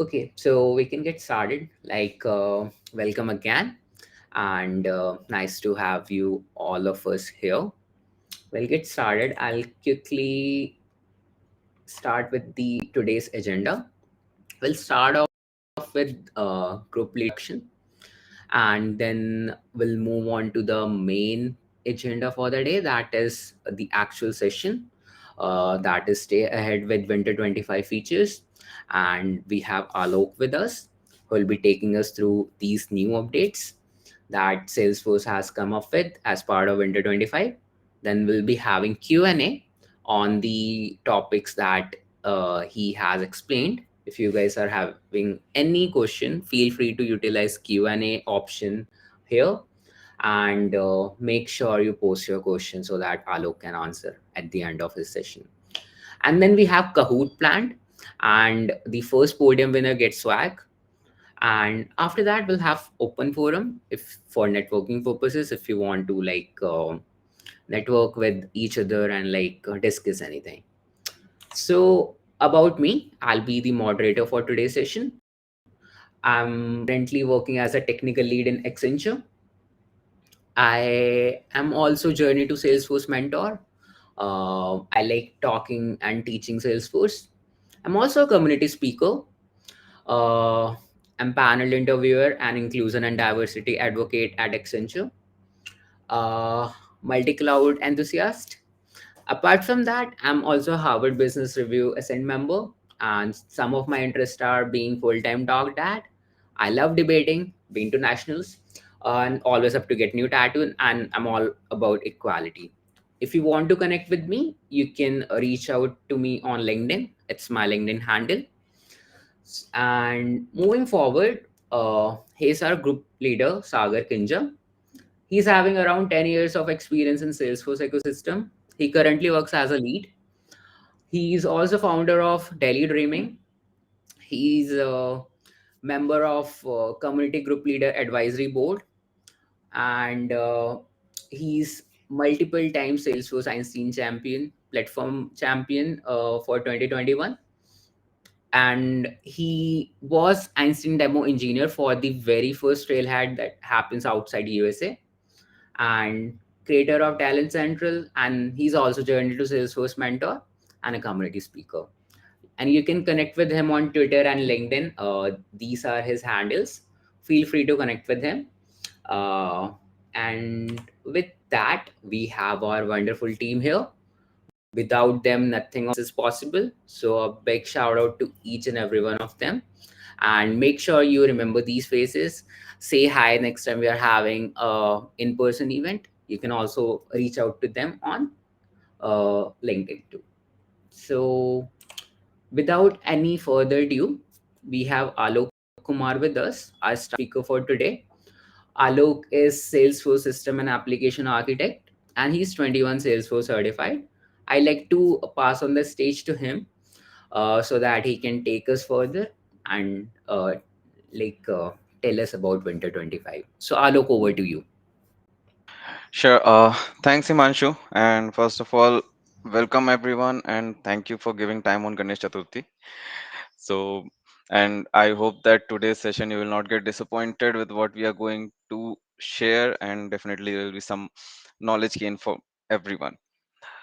Okay, so we can get started. Welcome again, and nice to have you all of us here. We'll get started. I'll quickly start with the today's agenda. We'll start off with group leadership, and then we'll move on to the main agenda for the day. That is the actual session. That is stay ahead with Winter 25 features, and we have Alok with us, who will be taking us through these new updates that Salesforce has come up with as part of Winter 25. Then we'll be having Q&A on the topics that he has explained. If you guys are having any question, feel free to utilize Q&A option here, and make sure you post your question so that Alok can answer at the end of his session. And then we have Cahoot planned, and the first podium winner gets swag. And after that, we'll have open forum if for networking purposes, if you want to network with each other and discuss anything. So about me, I'll be the moderator for today's session. I'm currently working as a technical lead in Accenture. I am also Journey to Salesforce mentor. I like talking and teaching Salesforce. I'm also a community speaker. Uh, I'm panel interviewer and inclusion and diversity advocate at Accenture. Uh, multi-cloud enthusiast. Apart from that, I'm also a Harvard Business Review Ascent member, and some of my interests are being full-time dog dad. I love debating, been to nationals, and always up to get new tattoo, and I'm all about equality. If you want to connect with me, you can reach out to me on LinkedIn. It's my LinkedIn handle. And moving forward, he's our group leader, Sagar Kinja. He's having around 10 years of experience in Salesforce ecosystem. He currently works as a lead. He's also founder of Delhi Dreaming. He's a member of Community Group Leader Advisory Board, and he's multiple time Salesforce Einstein champion, platform champion for 2021. And he was Einstein demo engineer for the very first Trailhead that happens outside USA, and creator of Talent Central. And he's also journey to Salesforce mentor and a community speaker. And you can connect with him on Twitter and LinkedIn. These are his handles. Feel free to connect with him. And with that, we have our wonderful team here. Without them, nothing else is possible. So a big shout out to each and every one of them. And make sure you remember these faces. Say hi next time we are having a in-person event. You can also reach out to them on LinkedIn too. So without any further ado, we have Alok Kumar with us, our speaker for today. Alok is Salesforce System and Application Architect, and he's 21 Salesforce certified. I like to pass on the stage to him so that he can take us further and like uh, tell us about Winter 25. So, Alok, over to you. Sure. Thanks, Himanshu. And first of all, welcome everyone, and thank you for giving time on Ganesh Chaturthi. So, and I hope that today's session you will not get disappointed with what we are going to share, and definitely there will be some knowledge gain for everyone.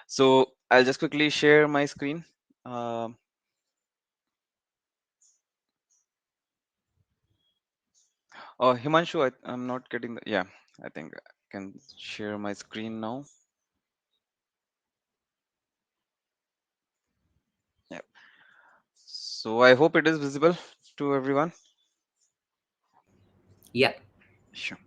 So, I'll just quickly share my screen. Um Himanshu, I'm not getting the. Yeah, I think I can share my screen now. Yeah. So, I hope it is visible to everyone. Yeah. Sure.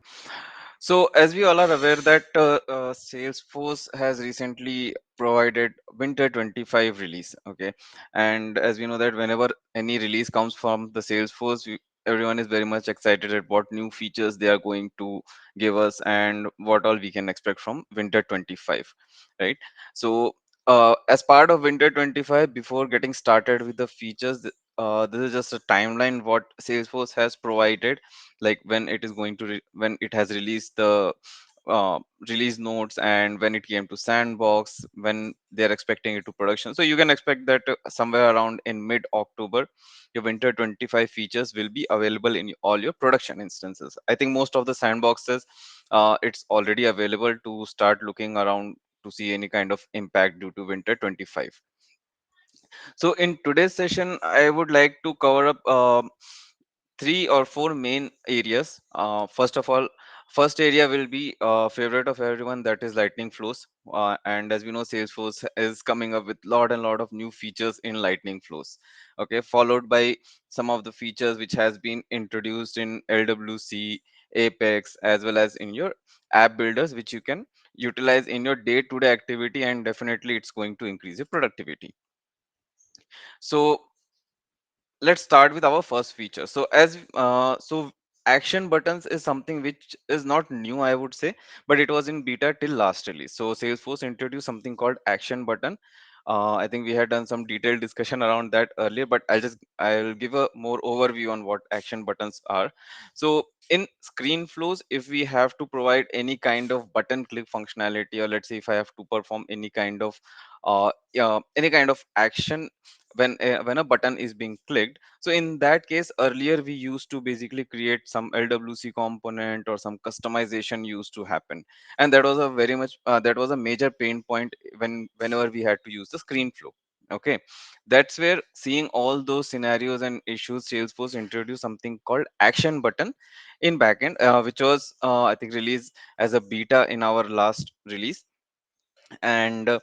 So, as we all are aware that Salesforce has recently provided Winter 25 release. Okay, and as we know that whenever any release comes from the Salesforce, everyone is very much excited at what new features they are going to give us and what all we can expect from Winter 25, right? So, as part of Winter 25, before getting started with the features, this is just a timeline what Salesforce has provided, like when it is going to when it has released the uh, release notes, and when it came to sandbox, when they're expecting it to production. So you can expect that somewhere around in mid October, your winter 25 features will be available in all your production instances. I think most of the sandboxes, it's already available to start looking around to see any kind of impact due to winter 25. So in today's session, I would like to cover up three or four main areas. First of all, first area will be favorite of everyone, that is lightning flows. And as we know, Salesforce is coming up with lot and lot of new features in lightning flows. Okay, followed by some of the features which has been introduced in LWC, Apex, as well as in your app builders, which you can utilize in your day-to-day activity, and definitely it's going to increase your productivity. So let's start with our first feature. So action buttons is something which is not new, I would say, but it was in beta till last release. So Salesforce introduced something called action button. I think we had done some detailed discussion around that earlier, but I'll give a more overview on what action buttons are. So in screen flows, if we have to provide any kind of button click functionality, or let's say if I have to perform any kind of action when a button is being clicked. So in that case, earlier we used to basically create some LWC component or some customization used to happen, and that was a very much that was a major pain point whenever we had to use the screen flow. Okay, that's where, seeing all those scenarios and issues, Salesforce introduced something called action button in backend, which was I think released as a beta in our last release. And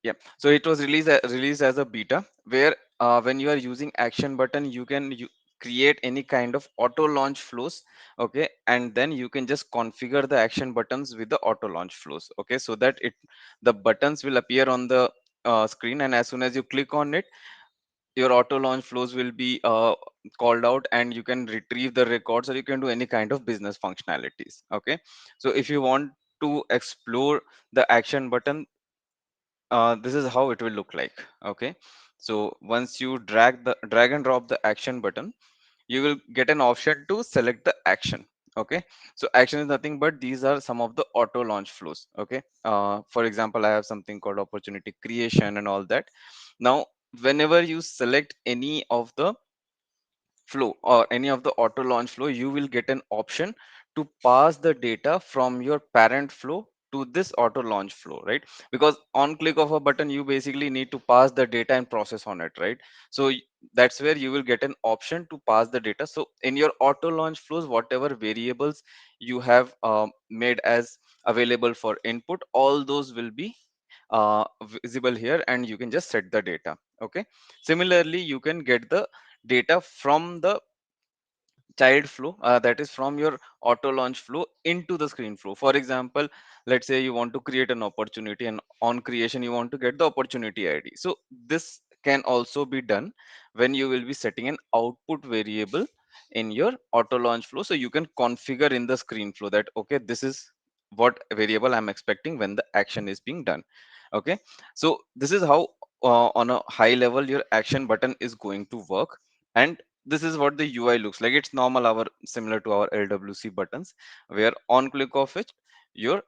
yeah, so it was released as a beta, where when you are using action button, you can create any kind of auto launch flows. Okay, and then you can just configure the action buttons with the auto launch flows. Okay, so that the buttons will appear on the screen, and as soon as you click on it, your auto launch flows will be called out, and you can retrieve the records, or you can do any kind of business functionalities. Okay, so if you want to explore the action button, this is how it will look like. Okay, so once you drag and drop the action button, you will get an option to select the action. Okay, so action is nothing but these are some of the auto launch flows. Okay, for example, I have something called opportunity creation and all that. Now whenever you select any of the flow or any of the auto launch flow, you will get an option to pass the data from your parent flow to this auto launch flow, right? Because on click of a button, you basically need to pass the data and process on it, right? So that's where you will get an option to pass the data. So in your auto launch flows, whatever variables you have made as available for input, all those will be visible here, and you can just set the data. Okay, similarly, you can get the data from the child flow, that is from your auto launch flow into the screen flow. For example, let's say you want to create an opportunity, and on creation you want to get the opportunity ID. So this can also be done when you will be setting an output variable in your auto launch flow. So you can configure in the screen flow that, okay, this is what variable I'm expecting when the action is being done. Okay, so this is how on a high level your action button is going to work. And this is what the UI looks like. It's normal, our similar to our LWC buttons, where on click of it, your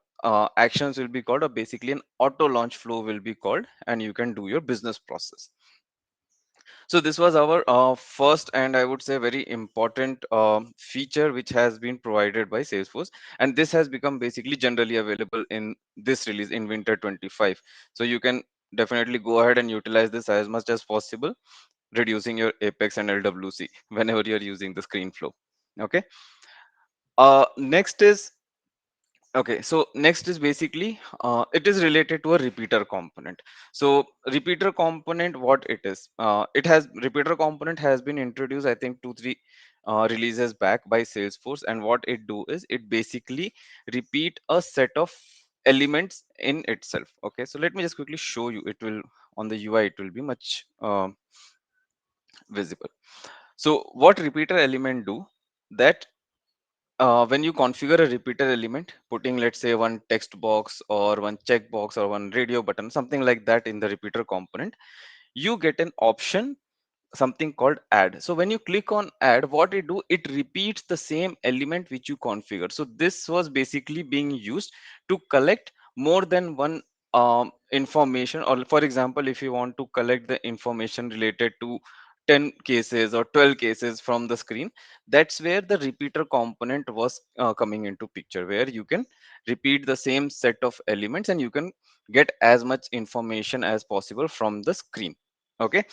actions will be called, or basically an auto launch flow will be called, and you can do your business process. So this was our first, and I would say very important feature which has been provided by Salesforce, and this has become basically generally available in this release in winter 25. So you can definitely go ahead and utilize this as much as possible, reducing your Apex and LWC whenever you're using the screen flow. Okay. Next is Okay, so next is basically it is related to a repeater component. So repeater component, what it is? Repeater component has been introduced, I think 2 3 releases back by Salesforce, and what it do is it basically repeat a set of elements in itself. Okay, so let me just quickly show you. It will, on the UI, it will be much visible. So what repeater element do, that when you configure a repeater element, putting, let's say, one text box or one checkbox or one radio button, something like that in the repeater component, you get an option something called add. So when you click on add, what it do, it repeats the same element which you configured. So this was basically being used to collect more than one information. Or for example, if you want to collect the information related to 10 cases or 12 cases from the screen, that's where the repeater component was coming into picture, where you can repeat the same set of elements and you can get as much information as possible from the screen. Okay,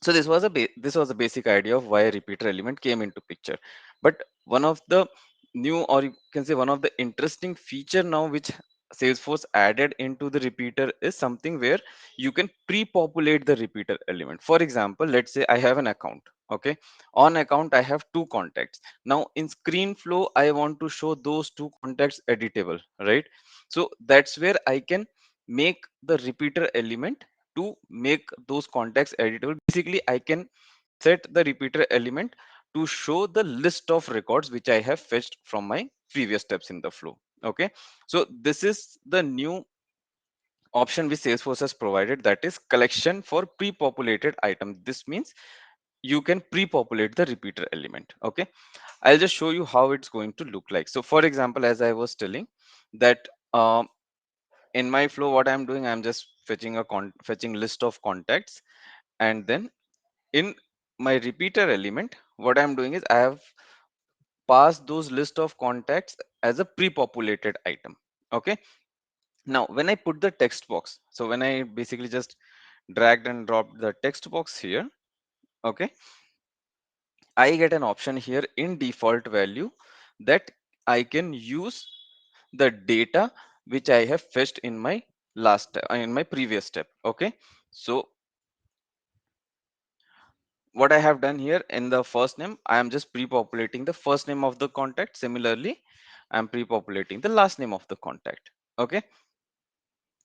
so this was a basic idea of why a repeater element came into picture. But one of the new, or you can say one of the interesting feature now which Salesforce added into the repeater is something where you can pre-populate the repeater element. For example, let's say I have an account. Okay, on account I have two contacts. Now in screen flow I want to show those two contacts editable, right? So that's where I can make the repeater element to make those contacts editable. Basically, I can set the repeater element to show the list of records which I have fetched from my previous steps in the flow. Okay, so this is the new option which Salesforce has provided, that is collection for pre-populated item. This means you can pre-populate the repeater element. Okay, I'll just show you how it's going to look like. So for example, as I was telling that in my flow, what I'm doing, I'm just fetching fetching list of contacts, and then in my repeater element, what I'm doing is I have passed those list of contacts as a pre-populated item. Okay, now when I put the text box, so when I basically just dragged and dropped the text box here, okay, I get an option here in default value that I can use the data which I have fetched in my in my previous step. Okay, so what I have done here in the first name, I am just pre-populating the first name of the contact. Similarly, I'm pre-populating the last name of the contact. Okay,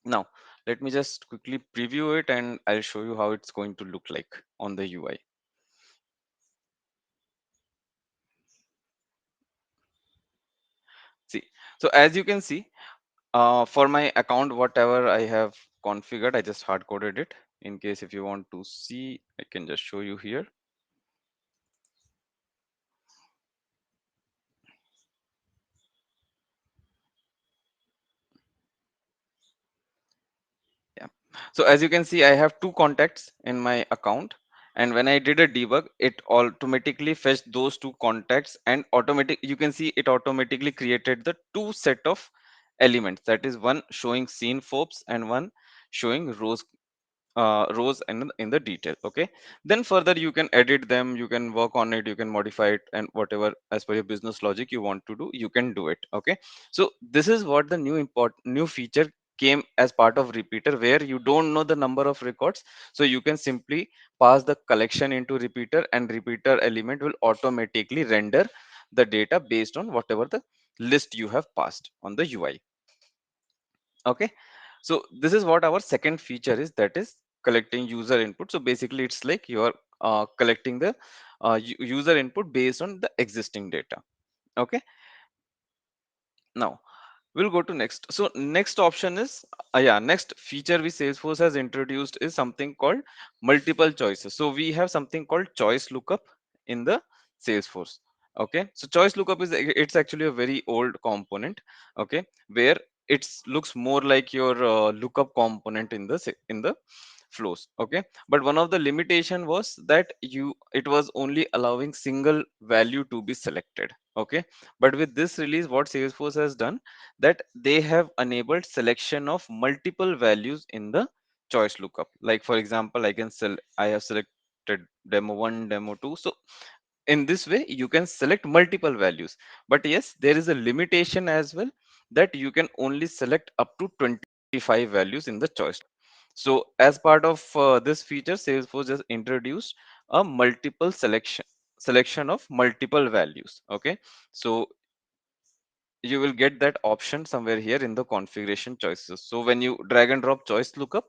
now let me just quickly preview it and I'll show you how it's going to look like on the UI. See, so as you can see, for my account, whatever I have configured, I just hard coded it. In case if you want to see, I can just show you here. Yeah. So as you can see, I have two contacts in my account. And when I did a debug, it automatically fetched those two contacts and you can see it automatically created the two set of elements. That is one showing scene fobs and one showing rows in the detail. Okay, then further you can edit them, you can work on it, you can modify it, and whatever as per your business logic you want to do, you can do it. Okay, so this is what the new feature came as part of repeater, where you don't know the number of records, so you can simply pass the collection into repeater and repeater element will automatically render the data based on whatever the list you have passed on the UI. Okay, so this is what our second feature is, that is collecting user input. So basically it's like you are collecting the user input based on the existing data. Okay, now we'll go to next. So next option is next feature which Salesforce has introduced is something called multiple choices. So we have something called choice lookup in the Salesforce. Okay, so choice lookup is, it's actually a very old component. Okay, where it looks more like your lookup component in the in the flows. Okay, but one of the limitation was that it was only allowing single value to be selected. Okay, but with this release, what Salesforce has done, that they have enabled selection of multiple values in the choice lookup. Like for example, I have selected demo 1, demo 2. So in this way you can select multiple values, but yes, there is a limitation as well, that you can only select up to 25 values in the choice. So as part of this feature, Salesforce just introduced a multiple selection of multiple values. Okay, so you will get that option somewhere here in the configuration choices. So when you drag and drop choice lookup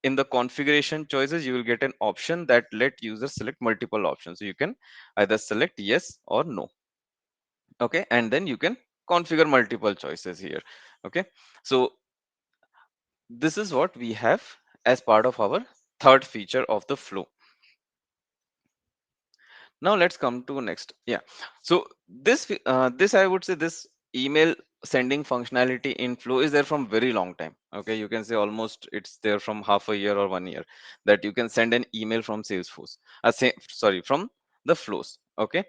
in the configuration choices, you will get an option that let users select multiple options. So you can either select yes or no. Okay, and then you can configure multiple choices here. Okay, so this is what we have as part of our third feature of the flow. Now let's come to next. Yeah. So this I would say this email sending functionality in Flow is there from very long time. Okay, you can say almost it's there from half a year or 1 year, that you can send an email from Salesforce. Sorry, from the flows. Okay,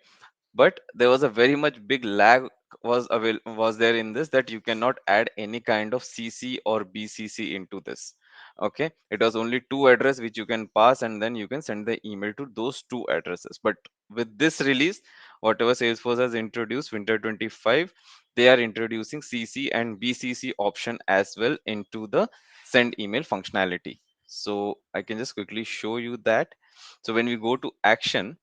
but there was a very much big lag was there in this, that you cannot add any kind of CC or BCC into this. Okay, it was only two address which you can pass, and then you can send the email to those two addresses. But with this release, whatever Salesforce has introduced winter 25, they are introducing CC and BCC option as well into the send email functionality. So I can just quickly show you that. So when we go to action,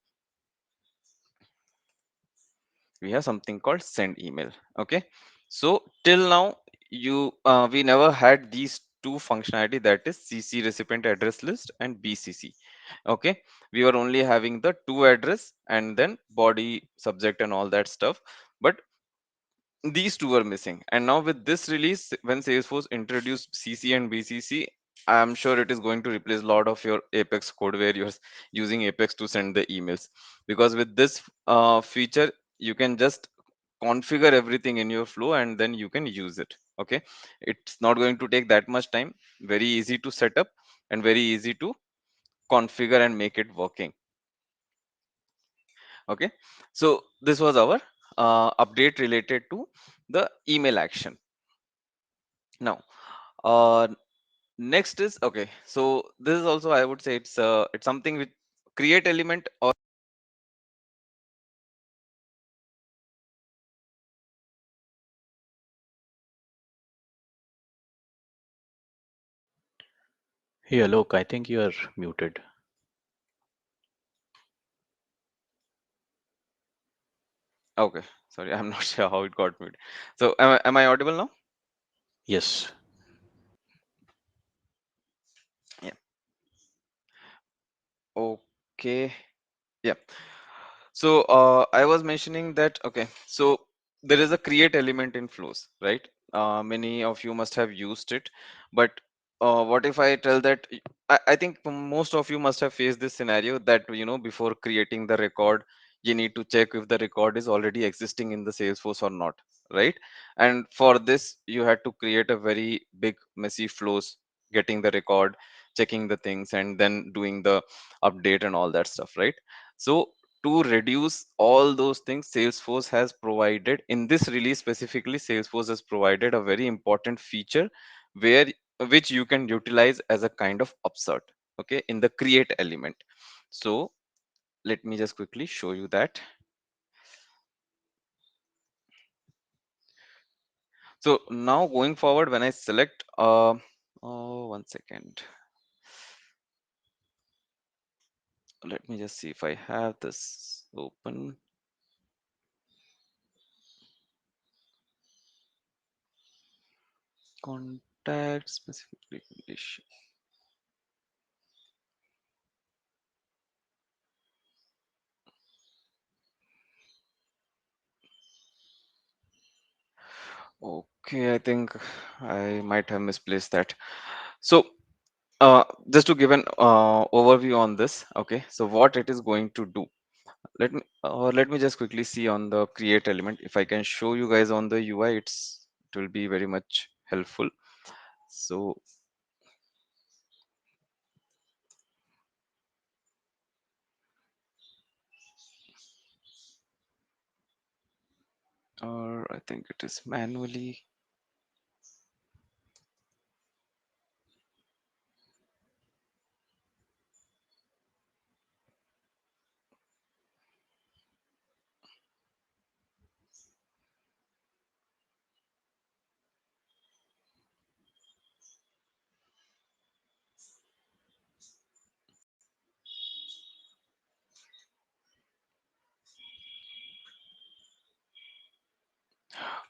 we have something called send email. Okay, so till now we never had these two functionality, that is CC recipient address list and BCC. Okay, we were only having the two address and then body subject and all that stuff, but these two are missing. And now with this release, when Salesforce introduced CC and BCC, I'm sure it is going to replace a lot of your Apex code where you're using Apex to send the emails, because with this feature you can just configure everything in your flow and then you can use it. Okay, it's not going to take that much time, very easy to set up and very easy to configure and make it working. Okay, so this was our update related to the email action. Now uh next is, okay, so this is also, I would say, it's something with create element or Hey Alok, I think you are muted. okay, sorry, I'm not sure how it got muted. So am I audible now? Yes. Yeah. Okay. Yeah. So I was mentioning that, okay, so there is a create element in flows, right? Many of you must have used it, but what if I tell that I think most of you must have faced this scenario that, before creating the record, you need to check if the record is already existing in the Salesforce or not, right? And for this, you had to create a very big, messy flows, getting the record, checking the things, and then doing the update and all that stuff, right? So to reduce all those things, Salesforce has provided, in this release specifically, Salesforce has provided a very important feature where which you can utilize as a kind of upsert, okay, in the create element. So let me just quickly show you that. So now going forward, when I select oh, 1 second, let me just see if I have this open. Contact specifically English. Okay, I think I might have misplaced that. So just to give an overview on this, okay, so what it is going to do, let me just quickly see on the create element. If I can show you guys on the UI, it will be very much helpful. So or I think it is manually.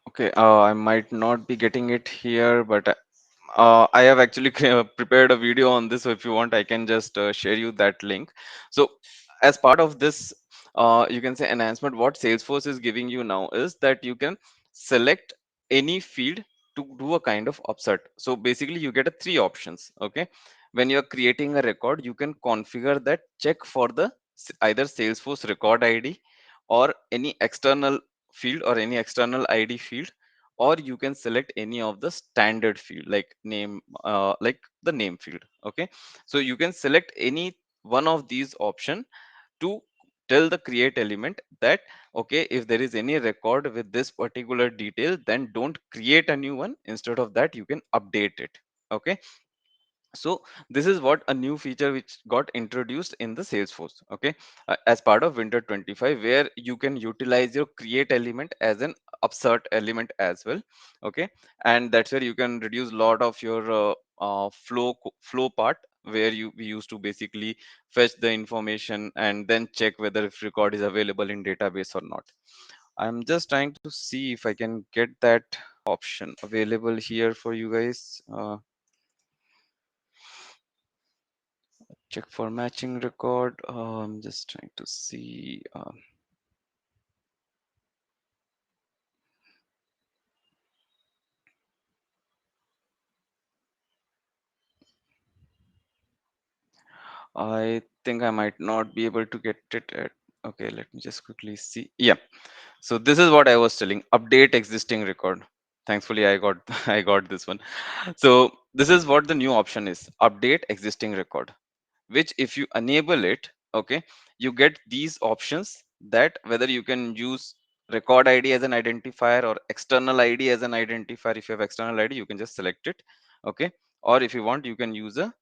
Okay, I might not be getting it here, but I have actually prepared a video on this. So if you want, I can just share you that link. So as part of this, you can say enhancement, what Salesforce is giving you now is that you can select any field to do a kind of upsert. So basically you get a three options. Okay. When you're creating a record, you can configure that check for the either Salesforce record ID or any external field or any external ID field, or you can select any of the standard field like name, like the name field. Okay, so you can select any one of these option to tell the create element that okay, if there is any record with this particular detail, then don't create a new one, instead of that you can update it. Okay, so this is what a new feature which got introduced in the Salesforce. Okay, as part of winter 25, where you can utilize your create element as an upsert element as well. Okay, and that's where you can reduce a lot of your flow part, where we used to basically fetch the information and then check whether if record is available in database or not. I'm just trying to see if I can get that option available here for you guys. Check for matching record. I'm just trying to see. I think I might not be able to get it at. Okay, let me just quickly see. Yeah. So this is what I was telling. Update existing record. Thankfully, I got I got this one. So this is what the new option is. Update existing record. Which if you enable it, okay, you get these options, that whether you can use record ID as an identifier or external ID as an identifier. If you have external ID, you can just select it. Okay, or if you want, you can use a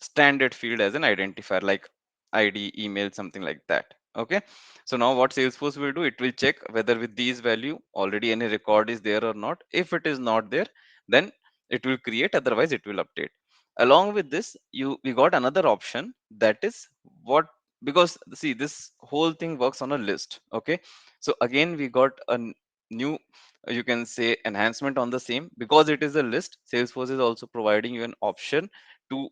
standard field as an identifier like ID, email, something like that. Okay, so now what Salesforce will do, it will check whether with these value already any record is there or not. If it is not there, then it will create, otherwise it will update. Along with this, we got another option, that is what, because see, this whole thing works on a list. Okay, so again we got a new, you can say, enhancement on the same. Because it is a list, Salesforce is also providing you an option to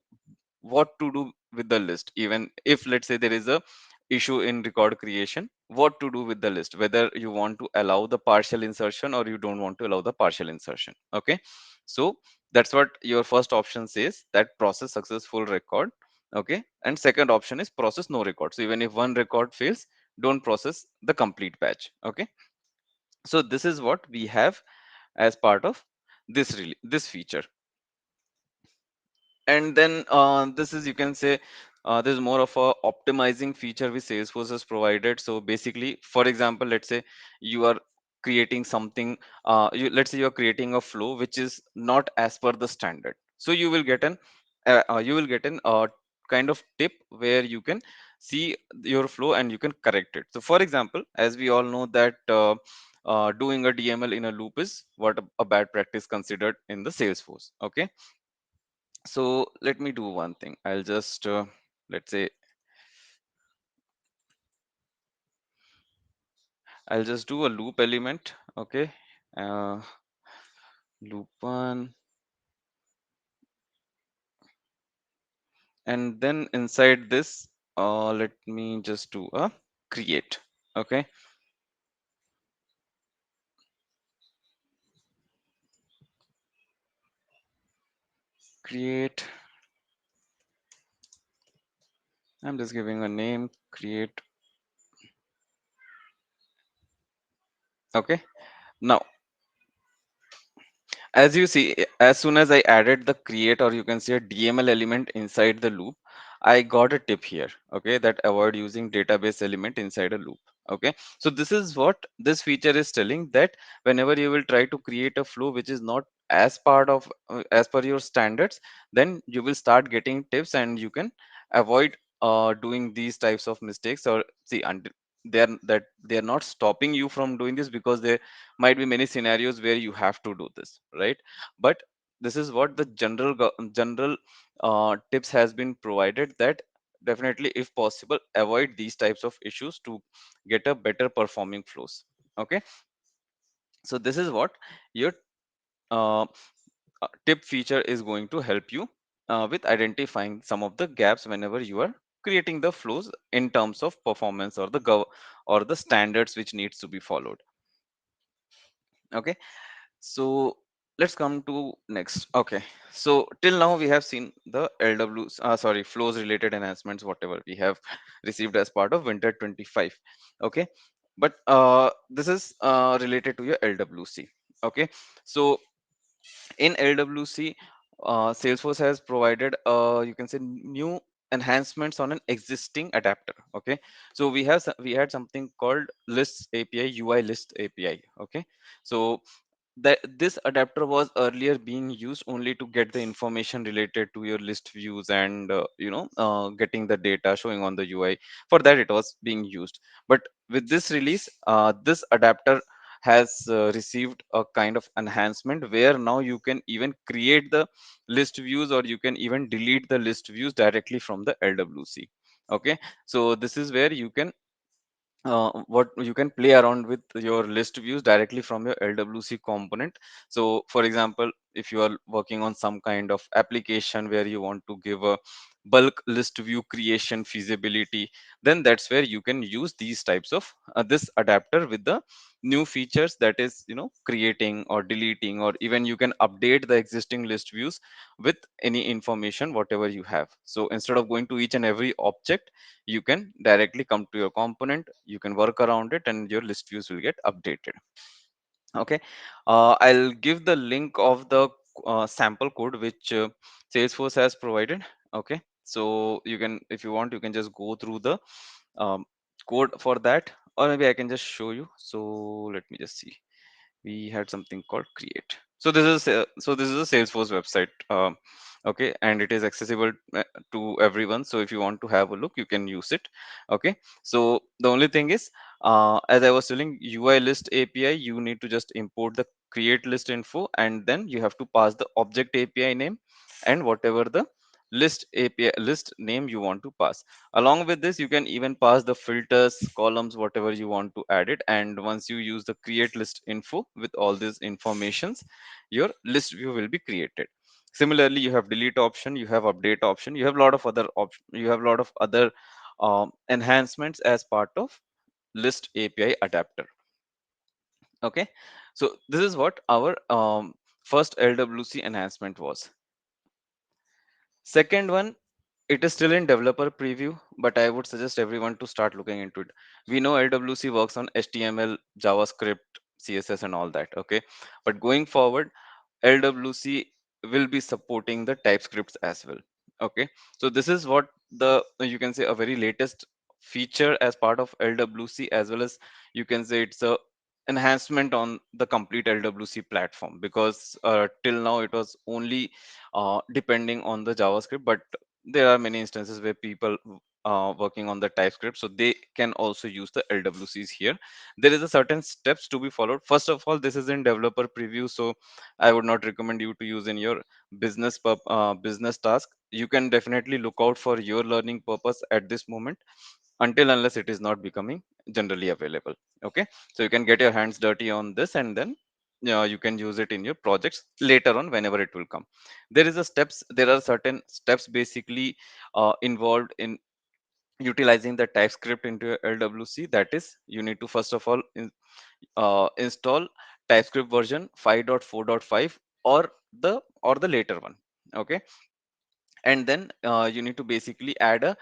what to do with the list. Even if let's say there is a issue in record creation, what to do with the list, whether you want to allow the partial insertion or you don't want to allow the partial insertion. Okay, so that's what your first option says, that process successful record. Okay, and second option is process no record. So even if one record fails, don't process the complete batch. Okay, so this is what we have as part of this feature. And then this is, you can say, this is more of a optimizing feature which Salesforce has provided. So basically, for example, let's say you are creating something, let's say you are creating a flow which is not as per the standard. So you will get an kind of tip where you can see your flow and you can correct it. So for example, as we all know that doing a DML in a loop is what a bad practice considered in the Salesforce. Okay, so let me do one thing. I'll just let's say I'll just do a loop element. Okay, uh, loop one, and then inside this, let me just do a create. Okay, create. I'm just giving a name, create. Okay, now as you see, as soon as I added the create, or you can say a DML element inside the loop, I got a tip here. Okay, that avoid using database element inside a loop. Okay, so this is what this feature is telling, that whenever you will try to create a flow which is not as part of as per your standards, then you will start getting tips and you can avoid doing these types of mistakes. Or see, until they are not stopping you from doing this, because there might be many scenarios where you have to do this, right? But this is what the general tips has been provided, that definitely, if possible, avoid these types of issues to get a better performing flows. Okay, so this is what your uh, tip feature is going to help you with identifying some of the gaps whenever you are creating the flows in terms of performance or or the standards which needs to be followed. Okay, so let's come to next. Okay, so till now we have seen the lws flows related enhancements whatever we have received as part of winter 25. Okay, but this is related to your lwc. Okay, so in lwc, salesforce has provided you can say new enhancements on an existing adapter. Okay, so we had something called lists api, ui list api. Okay, so that this adapter was earlier being used only to get the information related to your list views and getting the data showing on the UI. For that it was being used, but with this release, this adapter has received a kind of enhancement where now you can even create the list views or you can even delete the list views directly from the lwc. Okay, so this is where you can what you can play around with your list views directly from your lwc component. So for example, if you are working on some kind of application where you want to give a bulk list view creation feasibility, then that's where you can use these types of this adapter with the new features, that is creating or deleting, or even you can update the existing list views with any information whatever you have. So instead of going to each and every object, you can directly come to your component, you can work around it, and your list views will get updated. Okay, I'll give the link of the sample code which salesforce has provided. Okay, so you can, if you want, you can just go through the um, code for that, or maybe I can just show you. So let me just see. We had something called create. So this is a salesforce website. Okay, and it is accessible to everyone, so if you want to have a look, you can use it. Okay, so the only thing is, as I was telling, ui list api, you need to just import the create list info, and then you have to pass the object api name and whatever the list api list name you want to pass. Along with this, you can even pass the filters, columns, whatever you want to add it. And once you use the create list info with all these informations, your list view will be created. Similarly, you have delete option, you have update option, you have a lot of other option, you have a lot of other enhancements as part of list api adapter. Okay, so this is what our first lwc enhancement was. Second one, it is still in developer preview, but I would suggest everyone to start looking into it. We know LWC works on HTML, JavaScript, CSS, and all that. Okay, but going forward, LWC will be supporting the TypeScripts as well. Okay, so this is what the, you can say, a very latest feature as part of LWC, as well as you can say it's a enhancement on the complete LWC platform, because till now it was only depending on the JavaScript, but there are many instances where people working on the TypeScript, so they can also use the LWCs here. There is a certain steps to be followed. First of all, this is in developer preview, so I would not recommend you to use in your business task. You can definitely look out for your learning purpose at this moment, until unless it is not becoming generally available. Okay, so you can get your hands dirty on this, and then you can use it in your projects later on whenever it will come. There are certain steps basically involved in utilizing the TypeScript into your LWC. That is, you need to first of all install TypeScript version 5.4.5, or the later one. Okay, and then you need to basically add a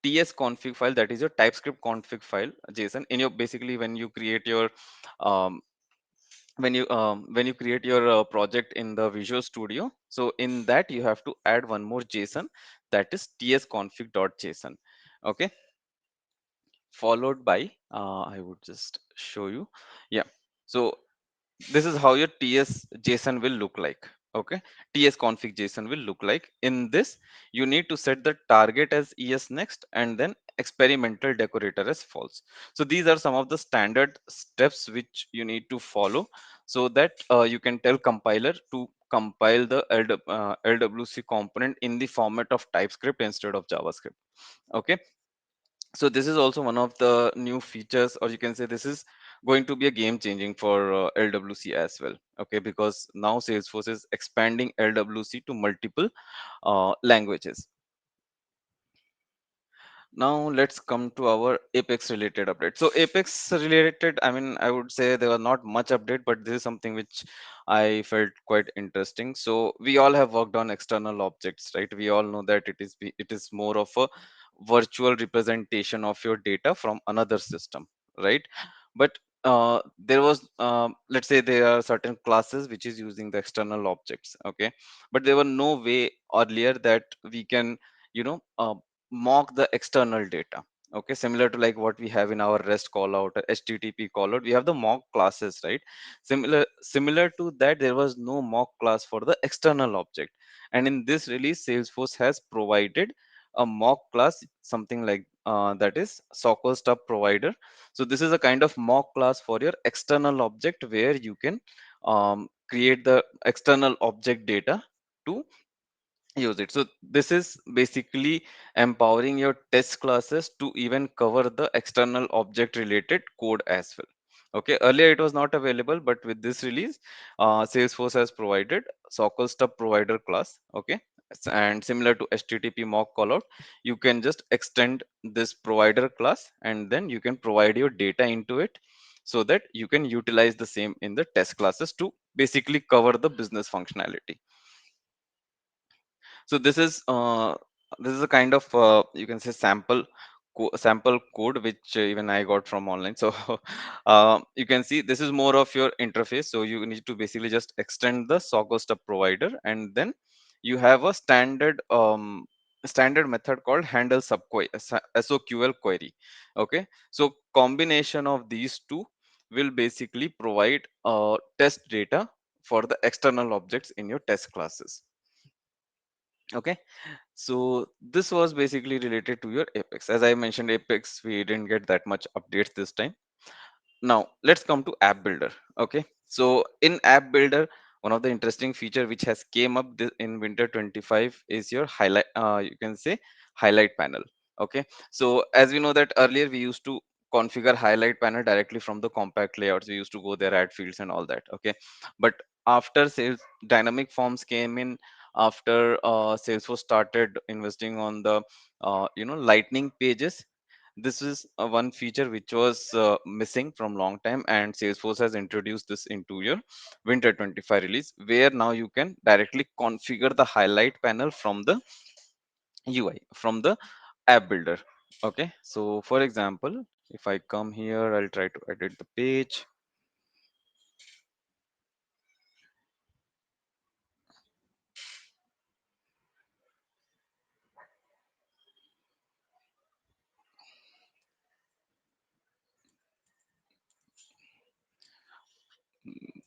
ts config file, that is your TypeScript config file JSON, in your, basically when you create your um, when you create your project in the Visual Studio. So in that you have to add one more JSON, that is tsconfig.json. Okay, followed by I would just show you. Yeah, so this is how your ts json will look like. Okay, ts config json will look like. In this, you need to set the target as es next, and then experimental decorator as false. So these are some of the standard steps which you need to follow, so that you can tell compiler to compile the lwc component in the format of TypeScript instead of JavaScript. Okay, so this is also one of the new features, or you can say this is going to be a game changing for lwc as well. Okay, because now Salesforce is expanding lwc to multiple languages. Now let's come to our apex related update. So apex related, I mean, I would say there was not much update, but this is something which I felt quite interesting. So we all have worked on external objects, right? We all know that it is more of a virtual representation of your data from another system, right? But there was let's say there are certain classes which is using the external objects, okay, but there were no way earlier that we can, you know, mock the external data. Okay, similar to like what we have in our REST callout or HTTP callout, we have the mock classes, right? Similar to that, there was no mock class for the external object, and in this release Salesforce has provided a mock class, something like that is Sockle Stub Provider. So this is a kind of mock class for your external object where you can create the external object data to use it. So this is basically empowering your test classes to even cover the external object related code as well. Okay, earlier it was not available, but with this release, Salesforce has provided Sockle Stub Provider class. Okay, and similar to HTTP mock callout, you can just extend this provider class and then you can provide your data into it so that you can utilize the same in the test classes to basically cover the business functionality. So this is a kind of you can say sample code which even I got from online. So you can see this is more of your interface. So you need to basically just extend the Sogo stub provider, and then you have a standard method called handle SOQL query. Okay, so combination of these two will basically provide test data for the external objects in your test classes. Okay, so this was basically related to your Apex. As I mentioned, Apex, we didn't get that much updates this time. Now let's come to App Builder. Okay, so in App Builder, one of the interesting feature which has came up in winter 25 is your highlight, you can say highlight panel. Okay, so as we know that earlier we used to configure highlight panel directly from the compact layouts. We used to go there, add fields and all that. Okay, but after sales dynamic forms came in, after Salesforce started investing on the lightning pages, this is one feature which was missing from long time, and Salesforce has introduced this into your winter 25 release, where now you can directly configure the highlight panel from the UI, from the app builder. Okay, so for example, if I come here, I'll try to edit the page.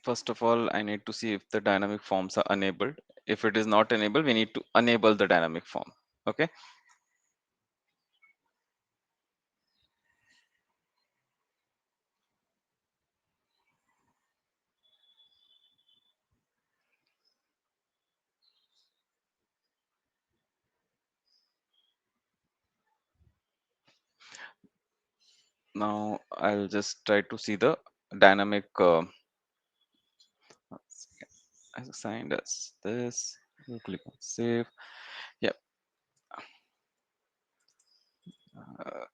First of all, I need to see if the dynamic forms are enabled. If it is not enabled, we need to enable the dynamic form. Okay, now I'll just try to see the dynamic as assigned as this. You click on save. Yep. Uh,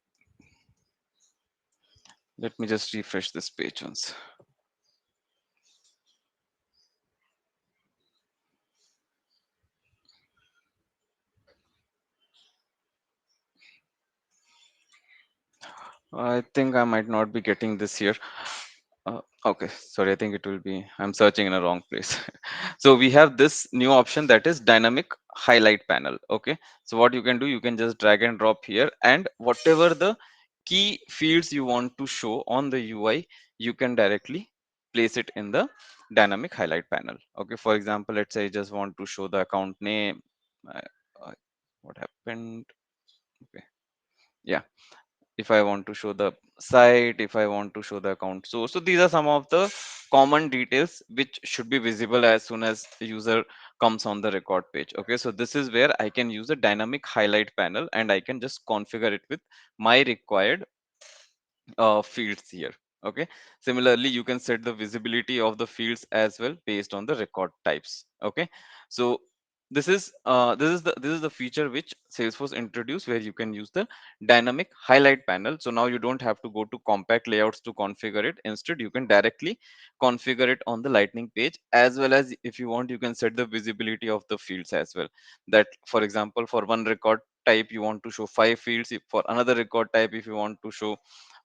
let me just refresh this page once. I think I might not be getting this here. Okay, sorry, I think it will be, I'm searching in a wrong place. So we have this new option that is dynamic highlight panel. Okay, so what you can do, you can just drag and drop here, and whatever the key fields you want to show on the UI, you can directly place it in the dynamic highlight panel. Okay, for example, let's say I just want to show the account name. Uh, uh, what happened? Okay, yeah, if I want to show the site, if I want to show the account. So these are some of the common details which should be visible as soon as the user comes on the record page. Okay, so this is where I can use a dynamic highlight panel, and I can just configure it with my required fields here. Okay, similarly, you can set the visibility of the fields as well based on the record types. Okay, so This is the feature which Salesforce introduced, where you can use the dynamic highlight panel. So now you don't have to go to compact layouts to configure it. Instead, you can directly configure it on the lightning page, as well as if you want, you can set the visibility of the fields as well. That, for example, for one record type you want to show 5 fields, if for another record type if you want to show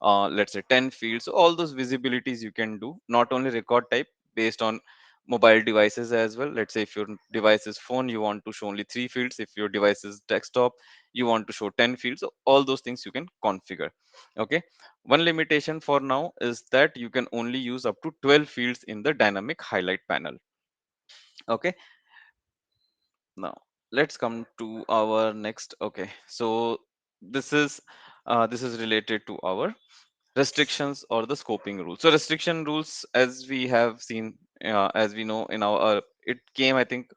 let's say 10 fields. So all those visibilities you can do, not only record type, based on mobile devices as well. Let's say if your device is phone, you want to show only 3 fields. If your device is desktop, you want to show 10 fields. So all those things you can configure. Okay. One limitation for now is that you can only use up to 12 fields in the dynamic highlight panel. Okay. Now let's come to our next. Okay, so this is this is related to our restrictions or the scoping rules. So restriction rules, as we have seen, as we know in our it came, I think,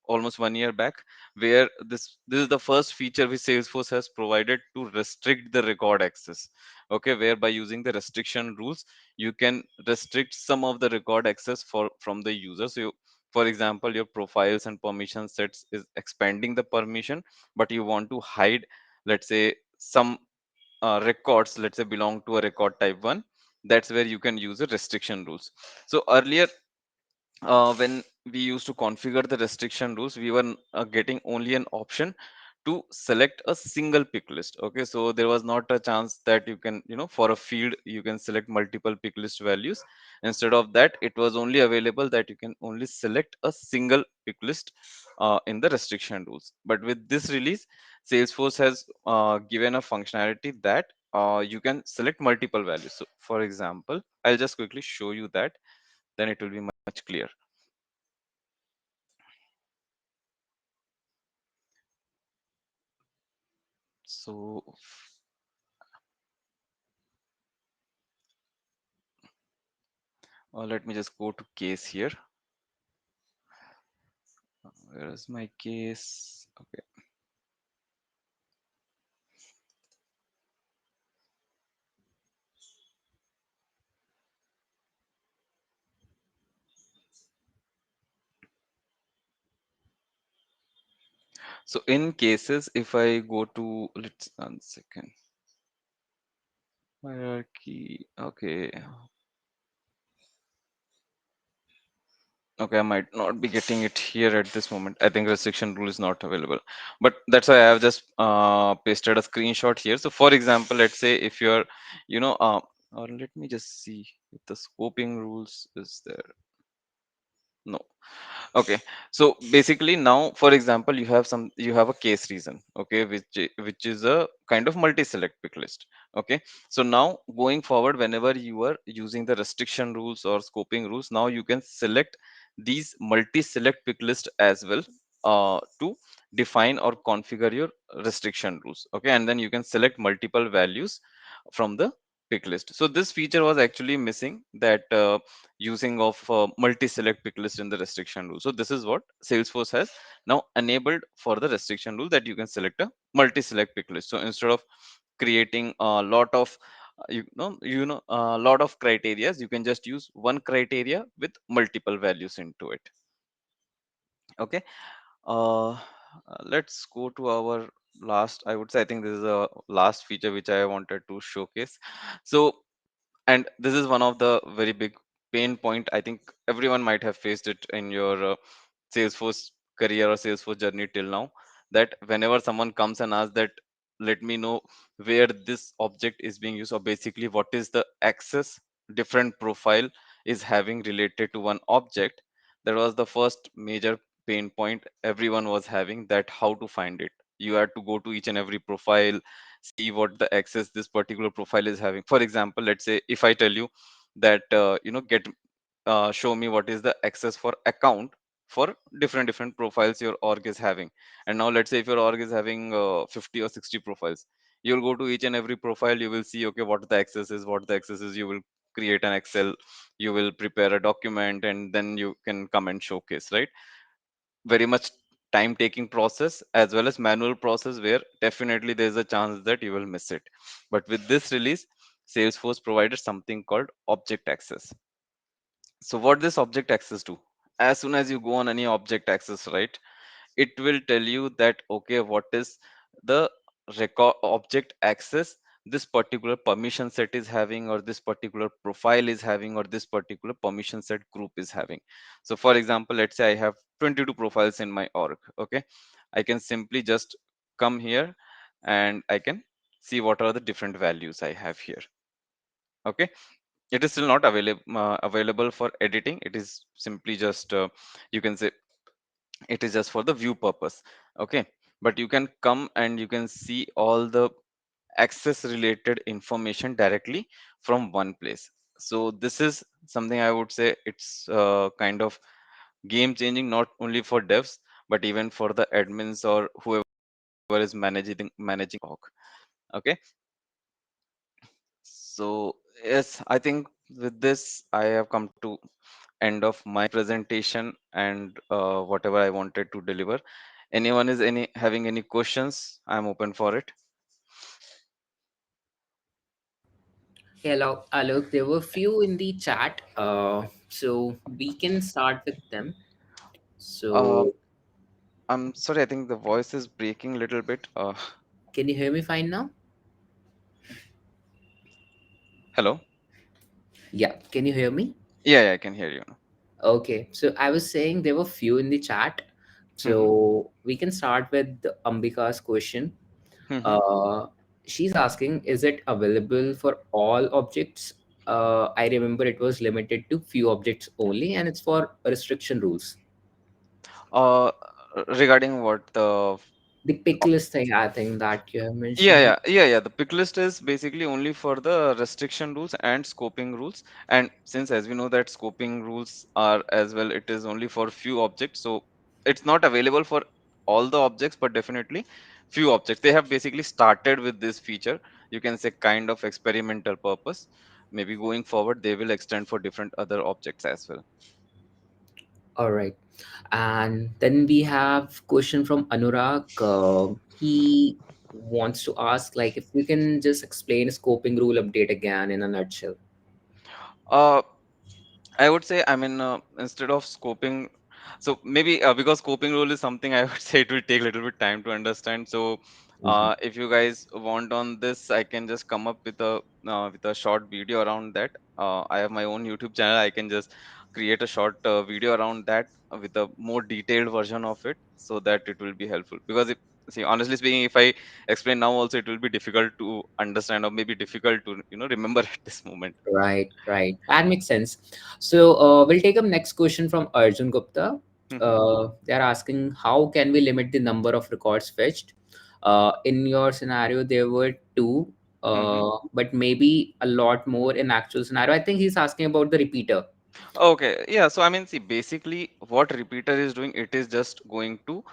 almost 1 year back, where this is the first feature which Salesforce has provided to restrict the record access. Okay, whereby using the restriction rules, you can restrict some of the record access for from the user. So for example, your profiles and permission sets is expanding the permission, but you want to hide, let's say, some records, let's say, belong to a record type 1. That's where you can use the restriction rules. So earlier, when we used to configure the restriction rules, we were getting only an option to select a single pick list. Okay, so there was not a chance that you can, for a field you can select multiple pick list values. Instead of that, it was only available that you can only select a single pick list in the restriction rules. But with this release, Salesforce has given a functionality that you can select multiple values. So for example, I'll just quickly show you that, then it will be much clear. So let me just go to case here. Where is my case? Okay. So in cases, if I go to, let's 1 second, hierarchy. Okay. Okay, I might not be getting it here at this moment. I think restriction rule is not available, but that's why I have just pasted a screenshot here. So for example, let's say if you're, or let me just see if the scoping rules is there. No. Okay, so basically now, for example, you have a case reason, okay, which is a kind of multi-select pick list. Okay, so now going forward, whenever you are using the restriction rules or scoping rules, now you can select these multi-select pick list as well to define or configure your restriction rules. Okay, and then you can select multiple values from the pick list. So this feature was actually missing, that using of multi-select pick list in the restriction rule. So this is what Salesforce has now enabled for the restriction rule, that you can select a multi-select pick list. So instead of creating a lot of a lot of criterias, you can just use one criteria with multiple values into it. Okay, let's go to our last, I would say, I think this is a last feature which I wanted to showcase. So, and this is one of the very big pain point, I think everyone might have faced it in your Salesforce career or Salesforce journey till now, that whenever someone comes and asks that, let me know where this object is being used, or basically what is the access different profile is having related to one object, that was the first major pain point everyone was having, that how to find it. You had to go to each and every profile, see what the access this particular profile is having. For example, let's say if I tell you that get show me what is the access for account for different profiles your org is having. And now let's say if your org is having 50 or 60 profiles, you'll go to each and every profile, you will see, okay, what the access is, you will create an Excel, you will prepare a document, and then you can come and showcase, right? Very much time taking process, as well as manual process, where definitely there's a chance that you will miss it. But with this release, Salesforce provided something called object access. So what this object access do? As soon as you go on any object access, right, it will tell you that okay, what is the record object access this particular permission set is having, or this particular profile is having, or this particular permission set group is having. So for example, let's say I have 22 profiles in my org. Okay, I can simply just come here and I can see what are the different values I have here. Okay, it is still not available for editing. It is simply just you can say it is just for the view purpose. Okay, but you can come and you can see all the access related information directly from one place. So this is something I would say it's kind of game changing, not only for devs but even for the admins or whoever is managing org. Okay, so yes, I think with this I have come to end of my presentation and whatever I wanted to deliver. Anyone is any having any questions, I'm open for it. Hello, Alok. There were few in the chat, so we can start with them. um So, I'm sorry, I think the voice is breaking a little bit. can you hear me fine now? Hello. Yeah, can you hear me? Yeah, I can hear you now. Okay, so I was saying there were few in the chat, Mm-hmm. so we can start with Ambika's question. Mm-hmm. Uh, she's asking, is it available for all objects? I remember it was limited to few objects only, and it's for restriction rules. uh Regarding what the The pick list thing, I think that you have Yeah, mentioned. The pick list is basically only for the restriction rules and scoping rules. And since, as we know, that scoping rules are as well, it is only for few objects. So it's not available for all the objects, but definitely few objects. They have basically started with this feature. You can say kind of experimental purpose. Maybe going forward, they will extend for different other objects as well. All right. And then we have question from Anurag. He wants to ask, like, if we can just explain scoping rule update again in a nutshell. Uh, I would say, I mean, instead of scoping, so maybe because scoping rule is something I would say it will take a little bit time to understand. So, Mhm. if you guys want on this, I can just come up with a short video around that. I have my own YouTube channel. I can just create a short video around that with a more detailed version of it, so that it will be helpful. Because if, see, honestly speaking, if I explain now, also it will be difficult to understand or maybe difficult to remember at this moment. Right, right. That makes sense. So we'll take up next question from Arjun Gupta. Hmm. They're asking, how can we limit the number of records fetched? In your scenario, there were two, but maybe a lot more in actual scenario. I think he's asking about the repeater. Okay, yeah. So I mean, see, basically, what repeater is doing, it is just going to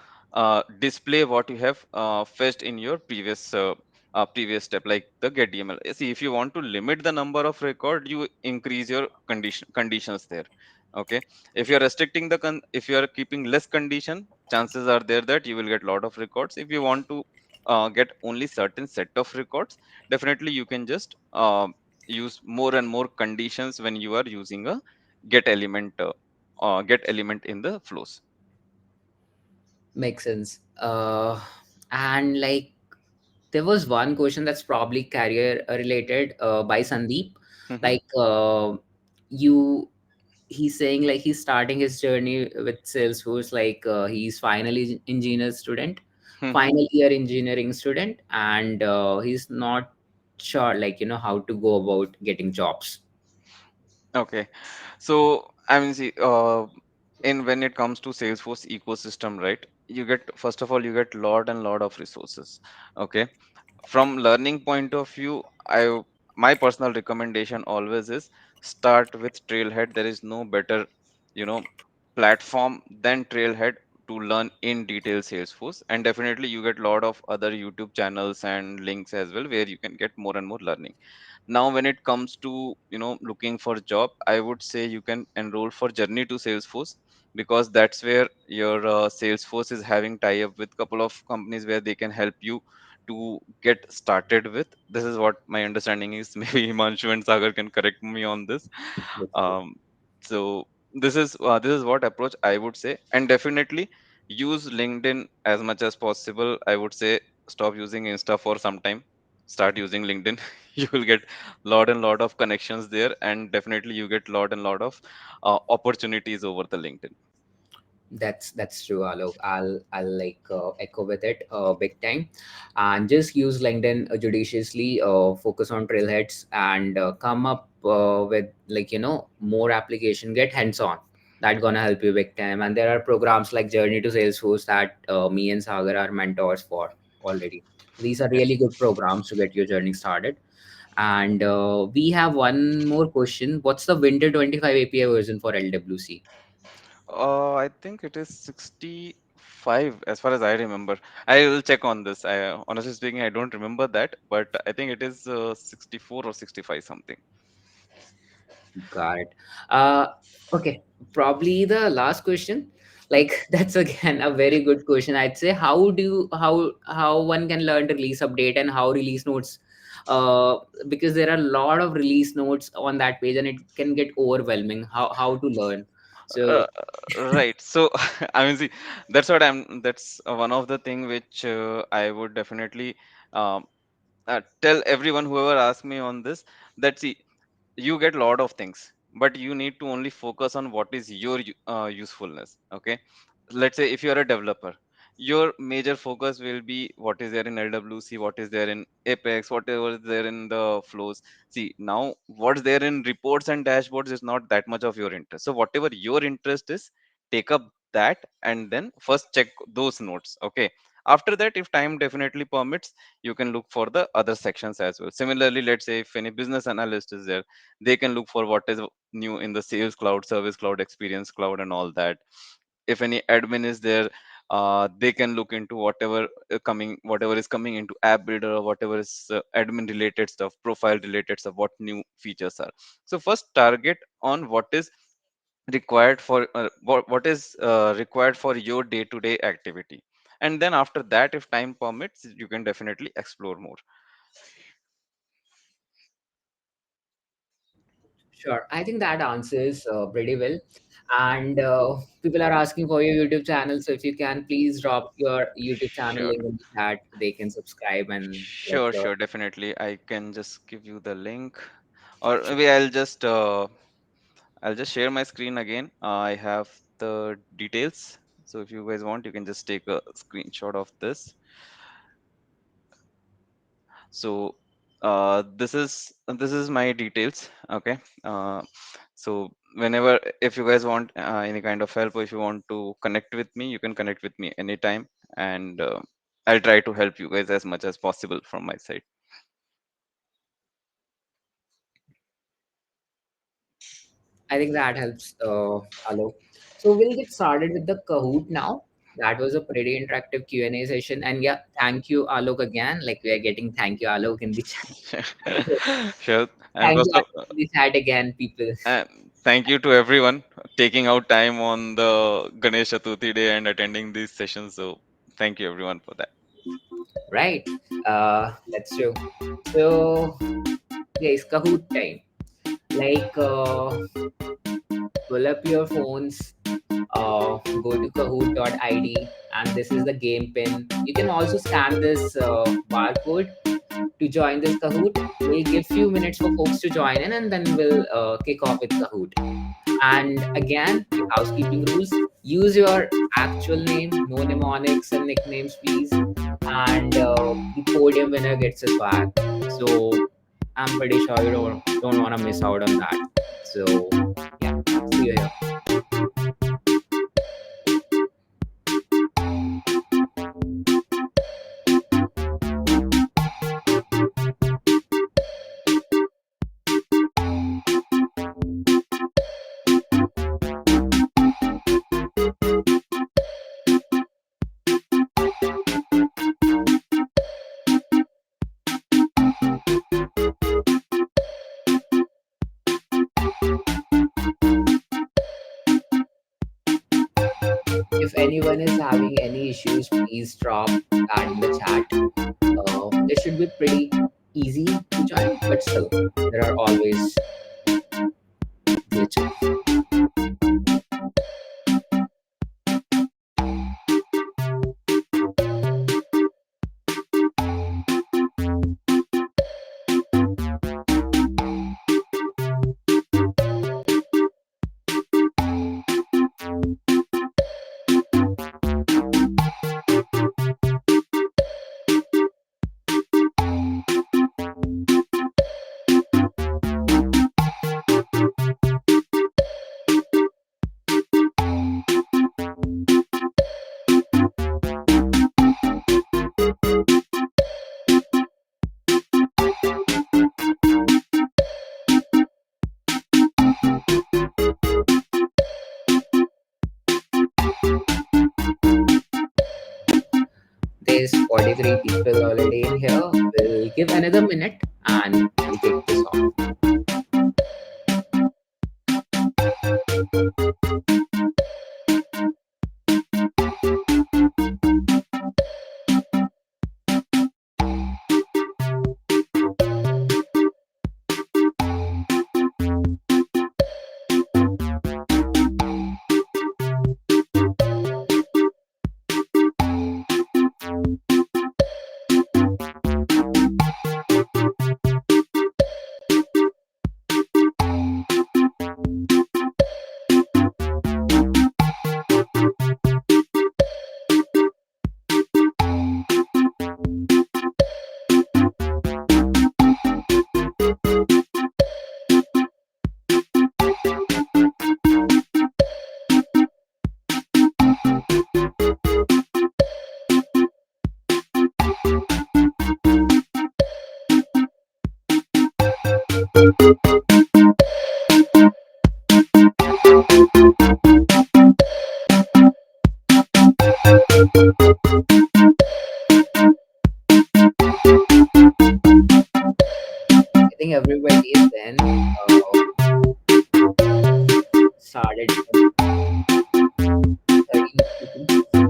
display what you have fetched in your previous step, like the get DML. See, if you want to limit the number of record, you increase your conditions there. Okay, if you are restricting if you are keeping less condition, chances are there that you will get lot of records. If you want to get only certain set of records, definitely you can just use more and more conditions when you are using a get element in the flows. Makes sense. And like there was one question that's probably career related by Sandeep. Mhm, Like you, he's saying like he's starting his journey with Salesforce. Like he's finally engineer student, mhm. final year engineering student, and he's not sure like how to go about getting jobs. Okay, so I mean, see, in when it comes to Salesforce ecosystem, right? You get, first of all, you get lot and lot of resources. Okay, from learning point of view, my personal recommendation always is start with Trailhead. There is no better, you know, platform than Trailhead to learn in detail Salesforce. And definitely you get lot of other YouTube channels and links as well where you can get more and more learning. Now when it comes to looking for job, I would say you can enroll for Journey to Salesforce, because that's where your Salesforce is having tie up with couple of companies where they can help you to get started with. This is what my understanding is. Maybe Himanshu and Sagar can correct me on this. um, so this is what approach I would say. And definitely Use LinkedIn as much as possible. I would say stop using Insta for some time. Start using LinkedIn. You will get lot and lot of connections there, and definitely you get lot and lot of opportunities over the LinkedIn. That's true, Alok. I'll like echo with it big time, and just use LinkedIn judiciously. Focus on trailheads and come up with like more application. Get hands on. That gonna help you big time. And there are programs like Journey to Salesforce that me and Sagar are mentors for already. These are really good programs to get your journey started. And we have one more question. What's the Winter 25 API version for LWC? I think it is 65 as far as I remember. I will check on this. Honestly speaking, I don't remember that, but I think it is 64 or 65 something. Got it. Uh, okay, probably the last question. Like that's again a very good question. I'd say how one can learn to release update and how release notes, because there are a lot of release notes on that page and it can get overwhelming. How to learn? Uh, So right. So, I mean, see, that's one of the thing which I would definitely um, tell everyone whoever asks me on this, that see, you get lot of things, but you need to only focus on what is your usefulness. Okay, let's say if you are a developer, your major focus will be what is there in LWC, what is there in Apex, whatever is there in the flows. See, now what's there in reports and dashboards is not that much of your interest. So whatever your interest is, take up that and then first check those notes. Okay, after that, if time definitely permits, you can look for the other sections as well. Similarly, let's say if any business analyst is there, they can look for what is new in the sales cloud, service cloud, experience cloud, and all that. If any admin is there, they can look into whatever is coming into app builder, or whatever is admin related stuff, profile related stuff, what new features are. So first target on what is required for what is required for your day to day activity, and then after that, if time permits, you can definitely explore more. sure, I think that answers pretty well. And people are asking for your YouTube channel, so if you can please drop your YouTube channel Sure, link in the chat, they can subscribe and like sure, definitely. I can just give you the link, or maybe I'll just share my screen again. I have the details. So if you guys want, you can just take a screenshot of this. So this is my details. Okay. So whenever, if you guys want any kind of help, or if you want to connect with me, you can connect with me anytime, and I'll try to help you guys as much as possible from my side. I think that helps, Alok. So we'll get started with the Kahoot now. That was a pretty interactive Q&A session. And yeah, thank you, Alok, again. Like we are getting thank you, Alok, in the chat. So Sure. And thank you, first of Alok, in the chat again, people. thank you to everyone taking out time on the Ganesh Chaturthi day and attending these sessions. So thank you everyone for that. Right. That's true. So, guys, Kahoot time. Like, pull up your phones, go to kahoot.id, and this is the game pin. You can also scan this barcode to join this Kahoot. We'll give few minutes for folks to join in, and then we'll kick off with Kahoot. And again, the housekeeping rules: use your actual name, no mnemonics and nicknames, please. And the podium winner gets a swag. So I'm pretty sure you don't want to miss out on that. So yeah, see you here. If anyone is having any issues, please drop that in the chat. It should be pretty easy to join, but still, there are always glitches. 43 people already in here. We'll give another minute and we'll kick this off. I think everybody is in. Started 13 people.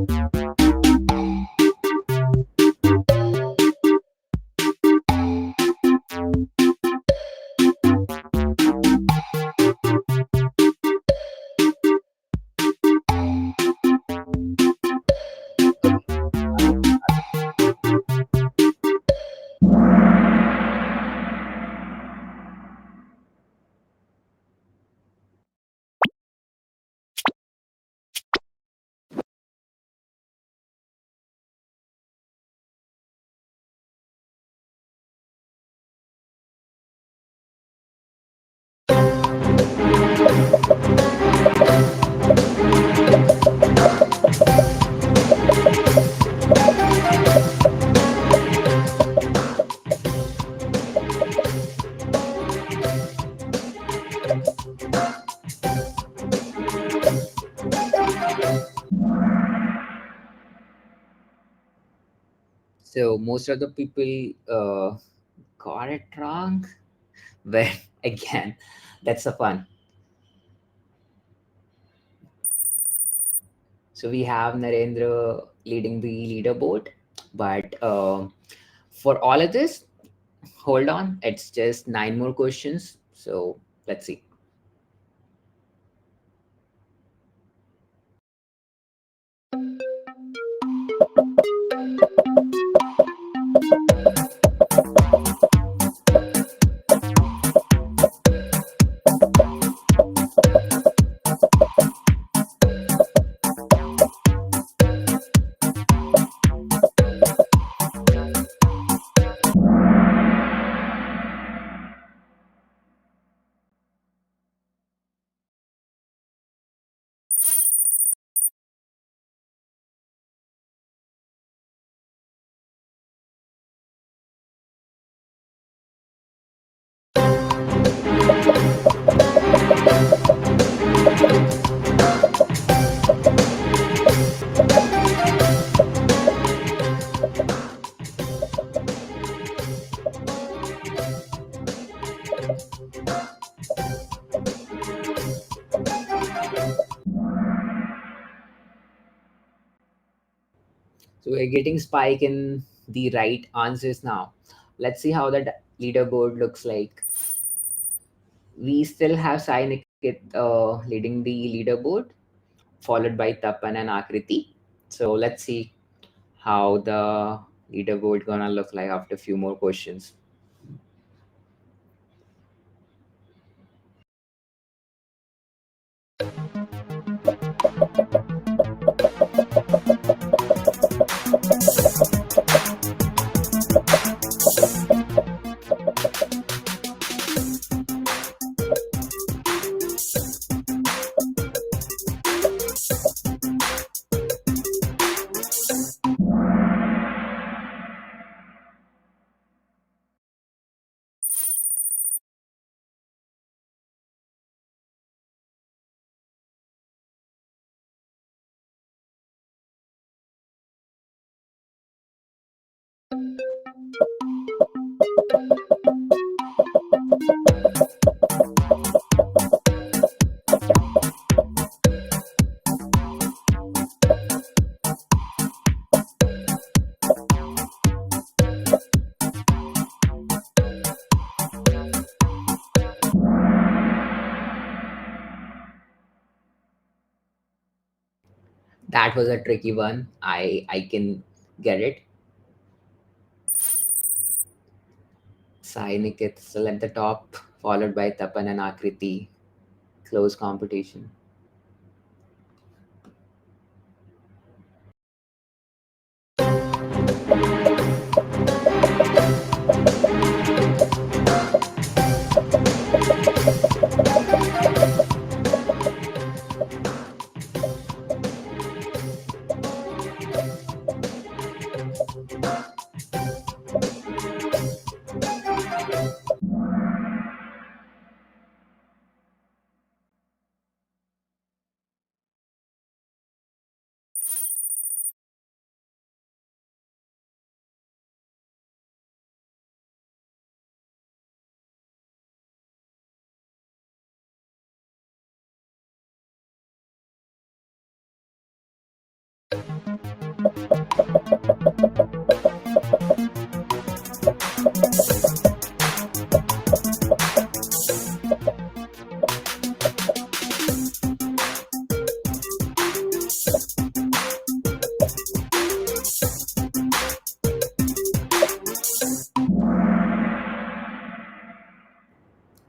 So most of the people got it wrong. But again, that's the fun. So we have Narendra leading the leaderboard. But for all of this, hold on. It's just 9 more questions. So let's see. So we're getting spike in the right answers now. Let's see how that leaderboard looks like. We still have Sai Nikit leading the leaderboard, followed by Tapan and Akriti. So let's see how the leaderboard gonna look like after a few more questions. That was a tricky one. I can get it. Sai Niket still at the top, followed by Tapan and Akriti. Close competition.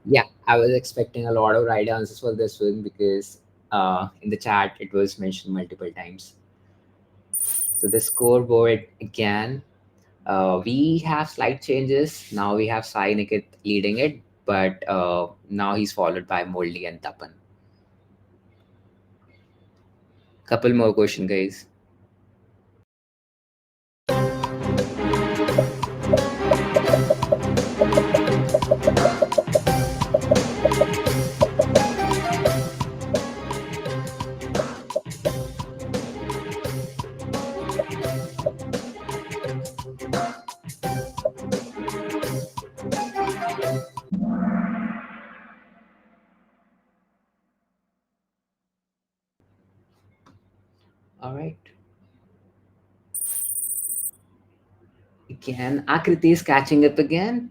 Yeah, I was expecting a lot of right answers for this one because in the chat it was mentioned multiple times. So the scoreboard again, we have slight changes. Now we have Sai Niket leading it, but now he's followed by Moldy and Tapan. Couple more question, guys. All right. Again, Akriti is catching up again.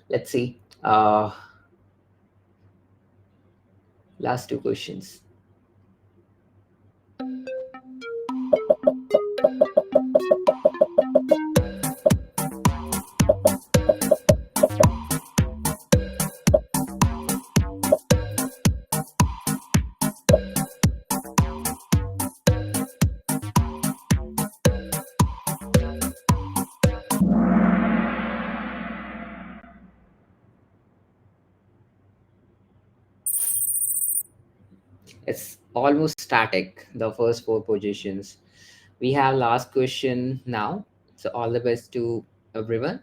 Let's see. Last two questions. It's almost static, the first four positions. We have last question now. So all the best to everyone.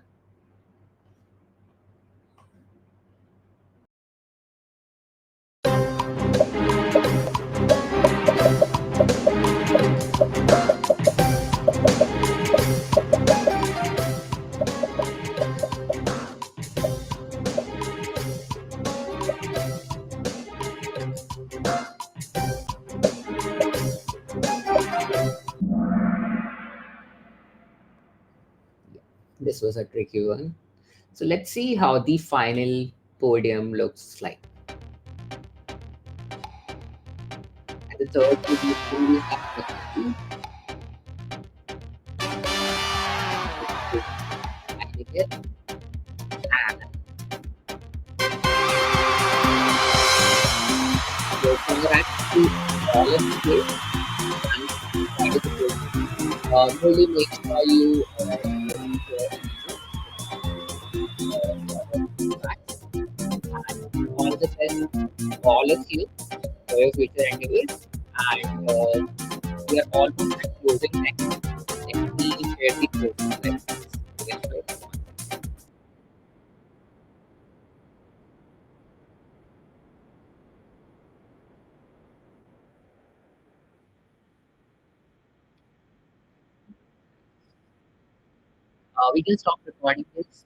This was a tricky one. So let's see how the final podium looks like. At the third position, we have Akriti, Aniket, and so congrats to all of you and participate. Really make sure you share the video and all the best, all of you, for your future endeavors. And we are almost at closing time. Let me share the closing questions with everyone. we can stop recording this.